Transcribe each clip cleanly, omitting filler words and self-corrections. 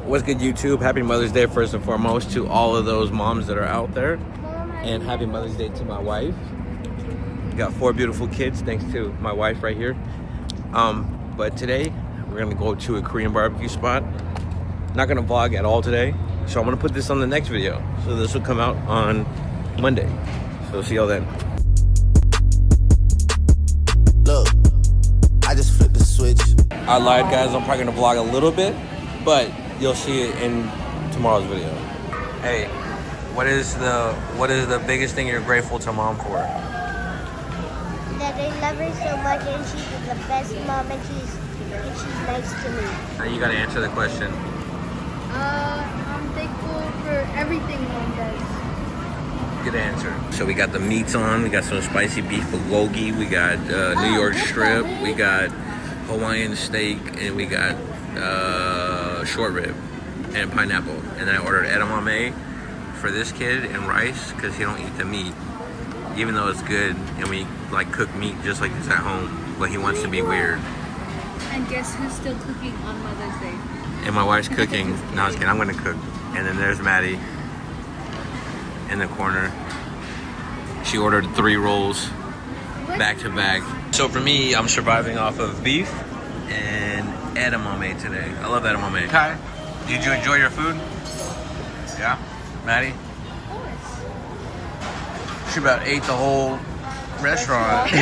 What's good, YouTube? Happy Mother's Day first and foremost to all of those moms that are out there, and happy Mother's Day to my wife. Got 4 beautiful kids thanks to my wife right here. But today we're gonna go to a Korean barbecue spot. Not gonna vlog at all today, so I'm gonna put this on the next video. So this will come out on Monday. So see y'all then. Look, I just flipped the switch. I lied, guys. I'm probably gonna vlog a little bit, but you'll see it in tomorrow's video. Hey, what is the biggest thing you're grateful to Mom for? That I love her so much, and she's the best mom, and she's nice to me. Now you gotta answer the question. I'm thankful for everything Mom does. Good answer. So we got the meats on. We got some spicy beef bulgogi. We got New York strip. We got Hawaiian steak, and we got short rib and pineapple. And then I ordered edamame for this kid and rice because he don't eat the meat, even though it's good. And we like cook meat just like this at home, but he wants to be weird. And guess who's still cooking on Mother's Day? And my wife's cooking. No, I was kidding. I'm gonna cook. And then there's Maddie in the corner. She ordered 3 rolls back to back. So for me, I'm surviving off of beef and edamame today. I love edamame. Kai, did you enjoy your food? Yeah? Maddie? Of course. She about ate the whole restaurant.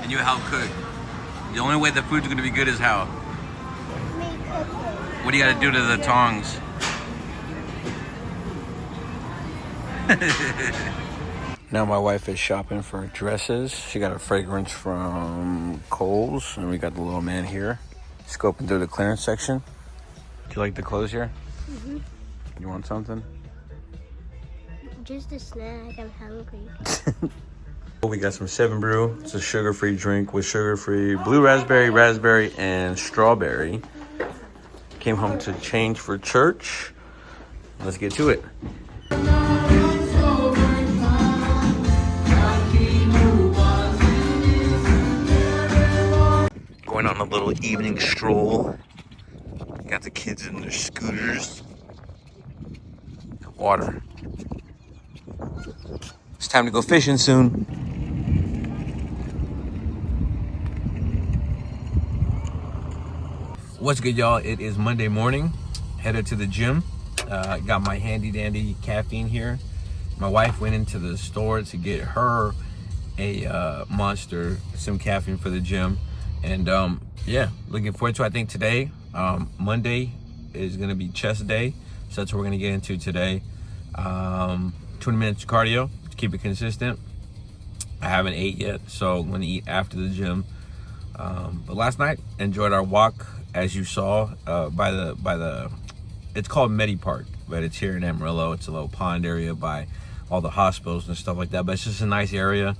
And you help cook. The only way the food's gonna be good is how? Me cooking. What do you gotta do to the tongs? Now my wife is shopping for dresses. She got a fragrance from Kohl's, and we got the little man here scoping through the clearance section. Do you like the clothes here? Mhm. You want something? Just a snack. I'm hungry. We got some 7 Brew. It's a sugar-free drink with sugar-free blue raspberry, and strawberry. Came home to change for church. Let's get to it. Going on a little evening stroll. Got the kids in their scooters. Water. It's time to go fishing soon. What's good, y'all? It is Monday morning. Headed to the gym. Got my handy dandy caffeine here. My wife went into the store to get her a Monster, some caffeine for the gym. And yeah, looking forward to it. I think today, Monday, is gonna be chest day. So that's what we're gonna get into today. 20 minutes of cardio to keep it consistent. I haven't ate yet, so I'm gonna eat after the gym. But last night, enjoyed our walk, as you saw, by the, it's called Medi Park, but it's here in Amarillo. It's a little pond area by all the hospitals and stuff like that, but it's just a nice area.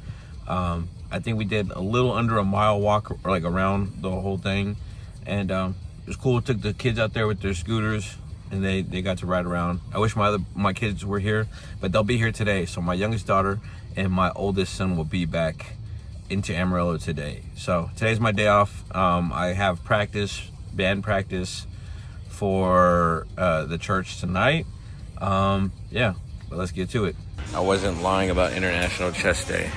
I think we did a little under a mile walk, or like around the whole thing, and it was cool. Took the kids out there with their scooters, and they got to ride around. I wish my kids were here, but they'll be here today. So my youngest daughter and my oldest son will be back into Amarillo today. So today's my day off. I have practice, band practice for the church tonight. Yeah, but let's get to it. I wasn't lying about International Chest Day.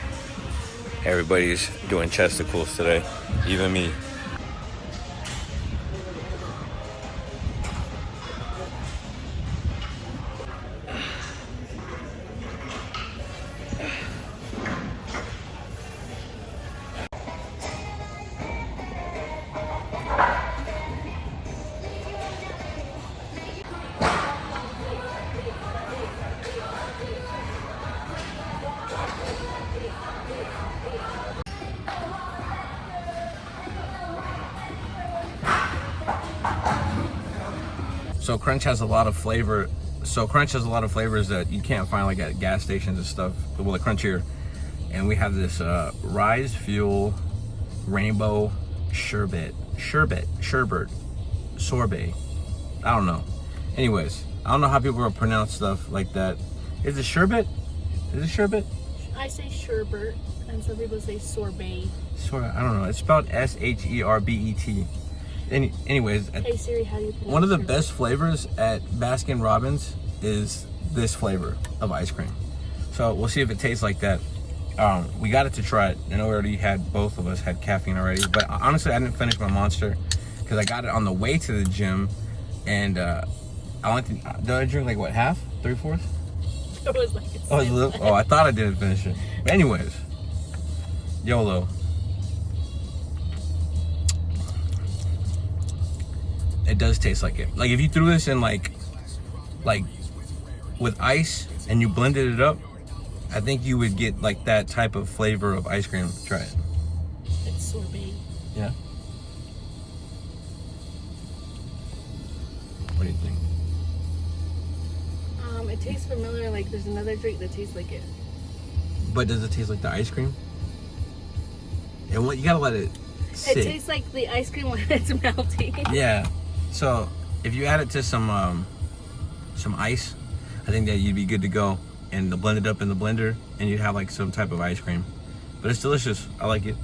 Everybody's doing chesticles today, even me. So Crunch has a lot of flavor. So Crunch has a lot of flavors that you can't find like at gas stations and stuff. Well, the Crunch here. And we have this Rise Fuel Rainbow Sherbet. Sorbet. I don't know. Anyways, I don't know how people pronounce stuff like that. Is it sherbet? Is it sherbet? I say sherbet, and some people say sorbet. I don't know. It's spelled S-H-E-R-B-E-T. Anyways, Hey Siri, how do you pronounce one of the sherbet? best flavors at Baskin Robbins is this flavor of ice cream. So we'll see if it tastes like that. We got it to try it. I know we already had, both of us had caffeine already, but honestly I didn't finish my Monster because I got it on the way to the gym, and I went to, did I drink like what, half? 3/4? It was like Oh, it was a little, oh, I thought I didn't finish it. But anyways, YOLO. It does taste like it. Like if you threw this in like with ice and you blended it up, I think you would get like that type of flavor of ice cream. Try it. It's sorbet. Yeah. What do you think? It tastes familiar. Like there's another drink that tastes like it. But does it taste like the ice cream? And what, you gotta let it sit. It tastes like the ice cream when it's melting. Yeah. So if you add it to some ice, I think that you'd be good to go, and blend it up in the blender, and you'd have like some type of ice cream. But it's delicious. I like it.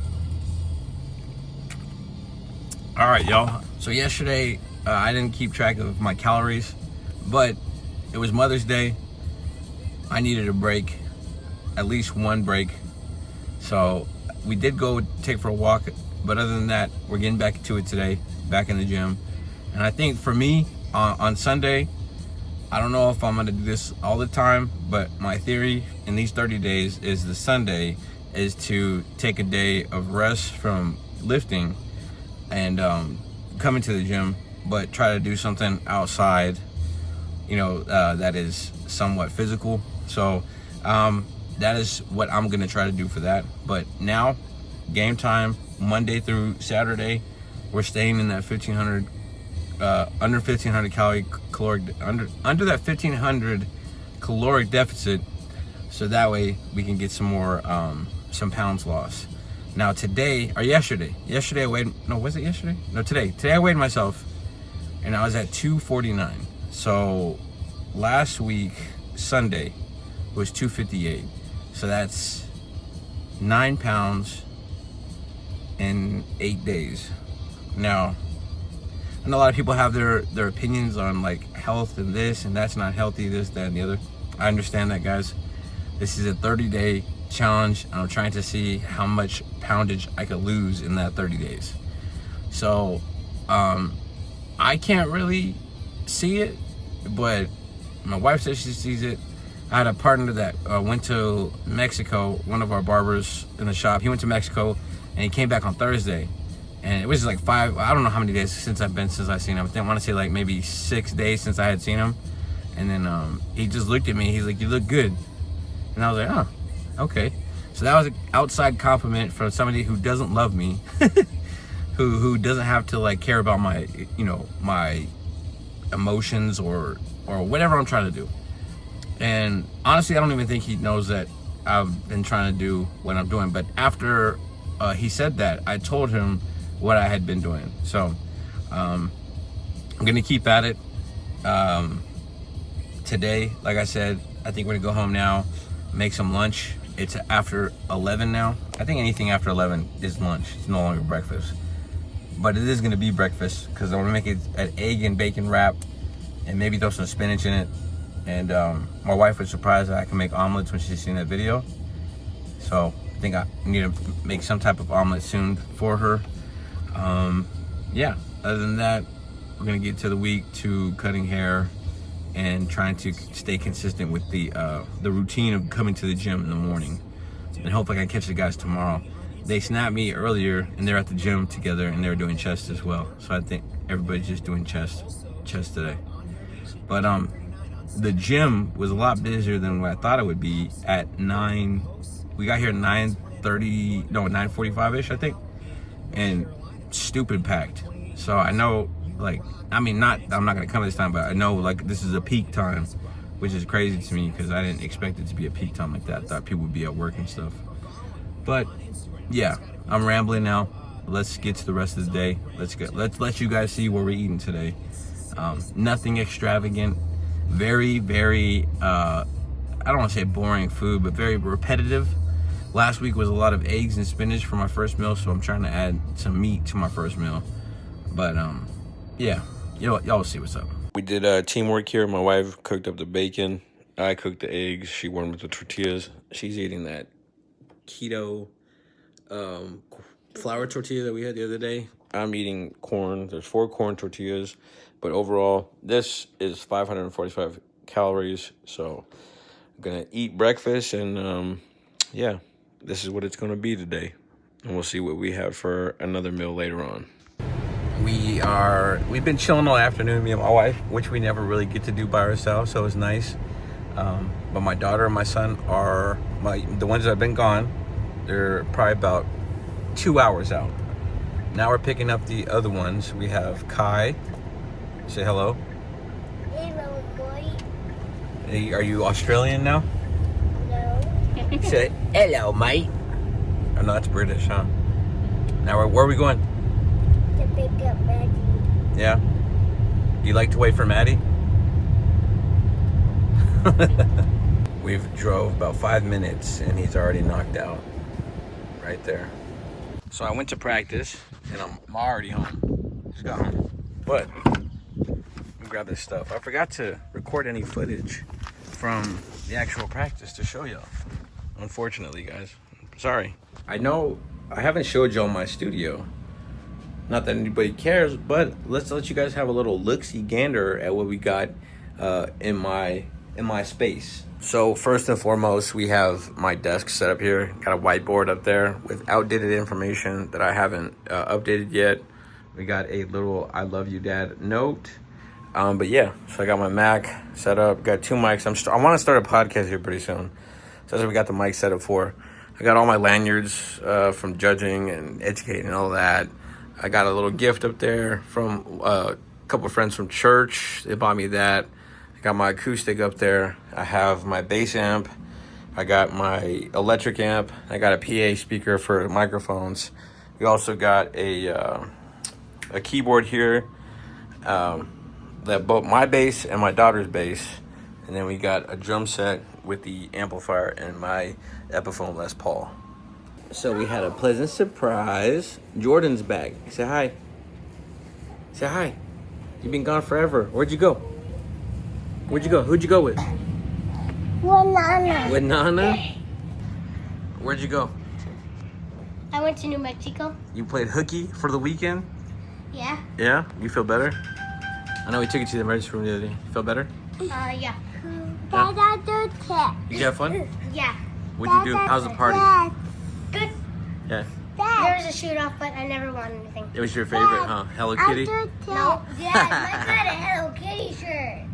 All right, y'all. So yesterday I didn't keep track of my calories, but it was Mother's Day. I needed a break, at least one break. So we did go take for a walk, but other than that, we're getting back to it today, back in the gym. And I think for me, on Sunday, I don't know if I'm gonna do this all the time, but my theory in these 30 days is the Sunday is to take a day of rest from lifting and coming to the gym, but try to do something outside, that is somewhat physical. So that is what I'm gonna try to do for that. But now, game time, Monday through Saturday, we're staying in that 1,500, under 1,500 caloric, under that 1,500 caloric deficit, so that way we can get some more, some pounds lost. Now today, or yesterday I weighed, no, was it yesterday? No, today I weighed myself, and I was at 249. So last week, Sunday, was 258. So that's 9 pounds in 8 days. Now, I know a lot of people have their opinions on like health and this and that's not healthy, this, that, and the other. I understand that, guys. This is a 30-day challenge, and I'm trying to see how much poundage I could lose in that 30 days. So I can't really see it, but my wife says she sees it. I had a partner that went to Mexico, one of our barbers in the shop. He went to Mexico and he came back on Thursday. And it was like I don't know how many days since I've seen him. I want to say like maybe 6 days since I had seen him. And then he just looked at me. He's like, "You look good." And I was like, "Oh, okay." So that was an outside compliment from somebody who doesn't love me, who doesn't have to like care about my, my emotions or whatever I'm trying to do. And honestly, I don't even think he knows that I've been trying to do what I'm doing. But after he said that, I told him what I had been doing. So I'm gonna keep at it. Today, like I said, I think we're gonna go home now, make some lunch. It's after 11 now. I think anything after 11 is lunch. It's no longer breakfast. But it is gonna be breakfast because I'm gonna make it an egg and bacon wrap and maybe throw some spinach in it. And my wife was surprised that I can make omelets when she's seen that video. So I think I need to make some type of omelet soon for her. Yeah, other than that, we're gonna get to the week to cutting hair and trying to stay consistent with the routine of coming to the gym in the morning. And hopefully I can catch the guys tomorrow. They snapped me earlier and they're at the gym together and they're doing chest as well. So I think everybody's just doing chest today. But the gym was a lot busier than what I thought it would be at 9. We got here at 9:30, no, 9:45-ish, I think. And stupid packed. So I know, like, I'm not gonna come this time, but I know like this is a peak time, which is crazy to me because I didn't expect it to be a peak time like that. I thought people would be at work and stuff. But yeah, I'm rambling now. Let's get to the rest of the day. Let's let you guys see what we're eating today. Nothing extravagant. Very, very, I don't want to say boring food, but very repetitive. Last week was a lot of eggs and spinach for my first meal, so I'm trying to add some meat to my first meal. But yeah, y'all will see what's up. We did teamwork here. My wife cooked up the bacon. I cooked the eggs. She warmed up the tortillas. She's eating that keto flour tortilla that we had the other day. I'm eating corn. There's 4 corn tortillas, but overall, this is 545 calories. So I'm gonna eat breakfast, and yeah, this is what it's gonna be today. And we'll see what we have for another meal later on. We've been chilling all afternoon, me and my wife, which we never really get to do by ourselves, so it's nice. But my daughter and my son are the ones that have been gone. They're probably about 2 hours out. Now we're picking up the other ones. We have Kai. Say hello. Hello, boy. Hey, are you Australian now? No. Say hello, mate. Oh, no, that's British, huh? Now where are we going? To pick up Maggie. Yeah? Do you like to wait for Maddie? We've drove about 5 minutes and he's already knocked out. Right there. So I went to practice and I'm already home. Just got home. But let me grab this stuff. I forgot to record any footage from the actual practice to show y'all. Unfortunately, guys. Sorry. I know I haven't showed y'all my studio. Not that anybody cares, but let's let you guys have a little look-see gander at what we got in my space. So first and foremost, we have my desk set up here. Got a whiteboard up there with outdated information that I haven't updated yet. We got a little "I love you, Dad" note. But yeah, so I got my Mac set up. Got 2 mics. I want to start a podcast here pretty soon. So that's what we got the mic set up for. I got all my lanyards from judging and educating and all that. I got a little gift up there from a couple of friends from church. They bought me that. I got my acoustic up there. I have my bass amp. I got my electric amp. I got a PA speaker for microphones. We also got a keyboard here that both my bass and my daughter's bass. And then we got a drum set with the amplifier and my Epiphone Les Paul. So we had a pleasant surprise. Jordan's back. Say hi. Say hi. You've been gone forever. Where'd you go? Where'd you go? Who'd you go with? Nana. With Nana? Where'd you go? I went to New Mexico. You played hooky for the weekend? Yeah. Yeah? You feel better? I know we took you to the emergency room the other day. You feel better? Yeah. You have fun? Yeah. What'd you do? How's the party? Good. Yeah. There was a shoot off, but I never won anything. It was your favorite, huh? Hello Kitty? No. Yeah, I got a Hello Kitty shirt.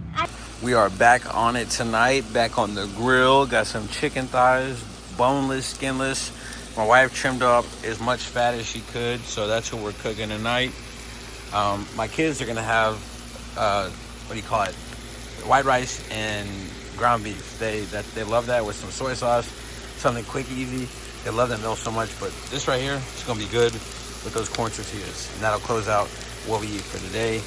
We are back on it tonight, back on the grill. Got some chicken thighs, boneless, skinless. My wife trimmed up as much fat as she could, so that's what we're cooking tonight. My kids are gonna have, what do you call it? White rice and ground beef. They love that with some soy sauce, something quick, easy. They love that meal so much, but this right here is gonna be good with those corn tortillas. And that'll close out what we eat for today.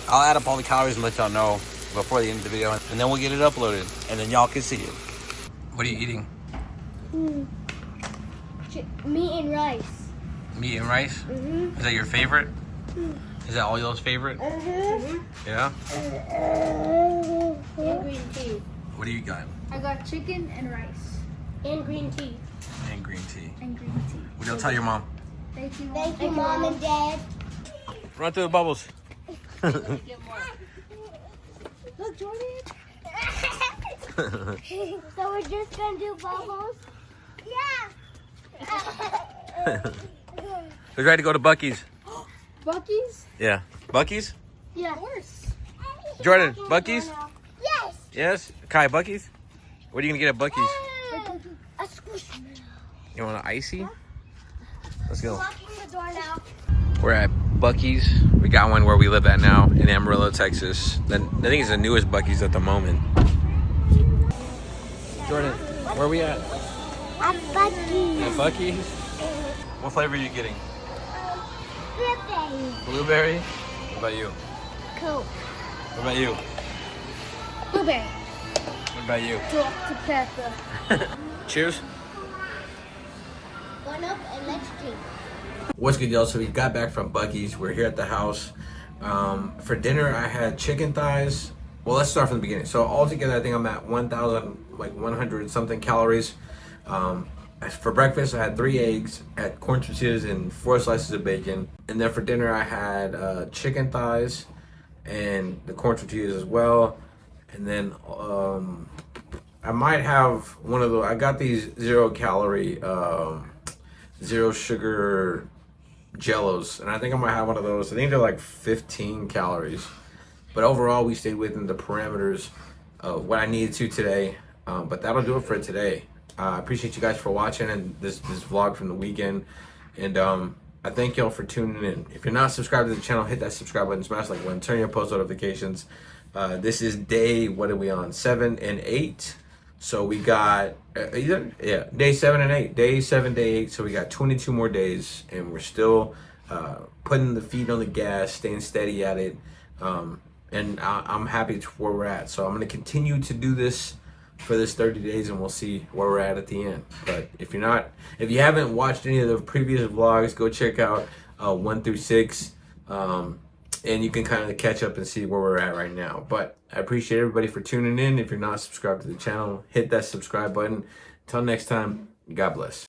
I'll add up all the calories and let y'all know before the end of the video, and then we'll get it uploaded, and then y'all can see it. What are you eating? Meat and rice. Meat and rice? Mm-hmm. Is that your favorite? Is that all y'all's favorite? Mm-hmm. Yeah? And green tea. What do you got? I got chicken and rice. And green tea. And green tea. And green tea. What do you tell your mom? Thank you, Thank you, Mom and Dad. Run through the bubbles. Get more. Look, Jordan. So we're just gonna do bubbles? Yeah. Who's ready to go to Bucky's? Bucky's? Yeah. Bucky's? Yeah. Of course. Jordan, Bucky's? Yes. Yes? Kai, Bucky's? What are you going to get at Bucky's? A squishmallow. You want an icy? Let's go. Locking the door now. We're at Bucky's. We got one where we live at now in Amarillo, Texas. I think it's the newest Bucky's at the moment. Jordan, where are we at? At Bucky's. At Bucky's? What flavor are you getting? Blueberry. Blueberry? What about you? Cool. What about you? Blueberry. What about you? Dr. Pepper. Cheers. One up and let's drink. What's good, y'all? So we got back from Bucky's. We're here at the house. For dinner, I had chicken thighs. Well, let's start from the beginning. So altogether, I think I'm at 1,100 something calories. For breakfast, I had 3 eggs, had corn tortillas, and 4 slices of bacon. And then for dinner, I had chicken thighs and the corn tortillas as well. And then I might have one of those. I got these 0 calorie, 0 sugar Jellos, and I think I might have one of those. I think they're like 15 calories, but overall we stayed within the parameters of what I needed to today. But that'll do it for today. I appreciate you guys for watching and this vlog from the weekend, and I thank y'all for tuning in. If you're not subscribed to the channel, hit that subscribe button, smash like button, turn your post notifications. This is day, what are we on, 7 and 8. So we got day 7 and 8, day 7, day 8. So we got 22 more days, and we're still putting the feet on the gas, staying steady at it. And I'm happy to where we're at. So I'm going to continue to do this for this 30 days, and we'll see where we're at the end. But if you haven't watched any of the previous vlogs, go check out 1 through 6. And you can kind of catch up and see where we're at right now. But I appreciate everybody for tuning in. If you're not subscribed to the channel, hit that subscribe button. Until next time, God bless.